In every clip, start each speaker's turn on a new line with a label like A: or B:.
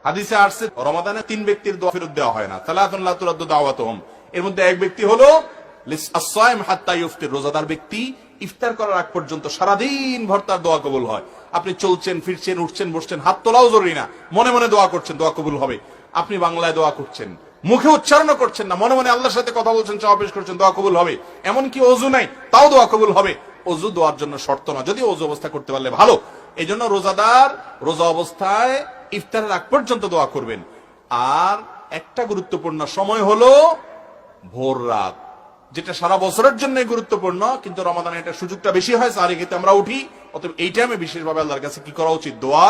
A: হাদিসে আসছে রমাদানে 3 ব্যক্তির দোয়া ফেরত দেওয়া হয় না। সালাতুন লা তুরাদ্দু দাওয়াতুহুম, এর মধ্যে এক ব্যক্তি হলো লিস-সাইম হাত্তা ইফতির, রোজাদার ব্যক্তি ইফতার করার আগ পর্যন্ত সারাদিন ভর তার দোয়া কবুল হয়। আপনি চলছেন ফিরছেন উঠছেন বসছেন, হাত তোলাও জরুরি না, মনে মনে দোয়া করছেন, দোয়া কবুল হবে। আপনি বাংলায় দোয়া করছেন, মুখে উচ্চারণও করছেন না, মনে মনে আল্লাহর সাথে কথা বলছেন, চাওয়া পেশ করছেন, দোয়া কবুল হবে। এমনকি ওযু নাই তাও দোয়া কবুল হবে। ওযু দোয়ার জন্য শর্ত না, যদি ওযু অবস্থা করতে পারলে ভালো। এই জন্য রোজাদার রোজা অবস্থায় ইফতারের আগ পর্যন্ত দোয়া করবেন। আর একটা গুরুত্বপূর্ণ সময় হলো ভোর রাত, যেটা সারা বছরের জন্য গুরুত্বপূর্ণ, কিন্তু রমাদানে এটা সুযোগটা বেশি হয়, সারি খেতে আমরা উঠি। অতএব এই টাইমে বিশেষভাবে আল্লাহর কাছে কি করা উচিত? দোয়া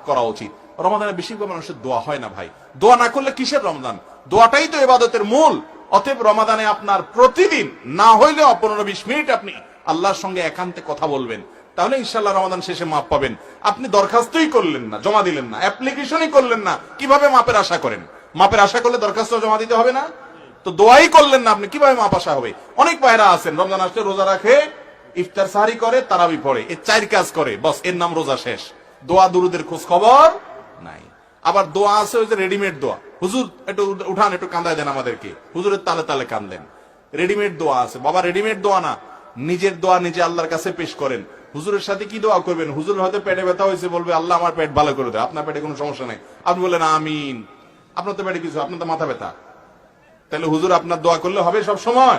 A: করা উচিত। রমাদানে বেশিরভাগ মানুষের দোয়া হয় না ভাই। দোয়া না করলে কিসের রমজান? দোয়াটাই তো ইবাদতের মূল। অতএব রমাদানে আপনার প্রতিদিন না হইলেও 15-20 মিনিট আপনি আল্লাহর সঙ্গে একান্তে কথা বলবেন, তাহলে ইনশাআল্লাহ রমাদান শেষে মাপ পাবেন। আপনি দরখাস্তই করলেন না, জমা দিলেন না, অ্যাপ্লিকেশনই করলেন না, কিভাবে মাপের আশা করেন? মাপের আশা করলে দরখাস্ত জমা দিতে হবে না? তো দোয়াই করলেন না আপনি, কিভাবে মাপ আশা হবে? অনেক ভাইরা আছেন রমজান আসলে রোজা রাখে, ইফতার সাহরি করে, তারাবি পড়ে, এই 4 কাজ করে, বস এর নাম রোজা শেষ। দোয়া দুরুদের খোঁজ খবর নাই। আবার দোয়া আছে ওই যে রেডিমেড দোয়া, হুজুর একটু উঠান, একটু কান্দায় দেন আমাদেরকে, হুজুরের তালে তালে কান্দেন। রেডিমেড দোয়া আছে বাবা, রেডিমেড দোয়া না, নিজের দোয়া নিজে আল্লাহর কাছে পেশ করেন। হুজুরের সাথে কি দোয়া করবেন? হুজুর হয়তো পেটে ব্যথা হয়েছে, বলবে আল্লাহ আমার পেট ভালো করে দেয়, আপনার পেটে কোনো সমস্যা নেই, আপনি বললেন আমিন। আপনার তো পেটে কিছু, আপনার তো মাথা ব্যথা, তাহলে হুজুর আপনার দোয়া করলে হবে সব সময়?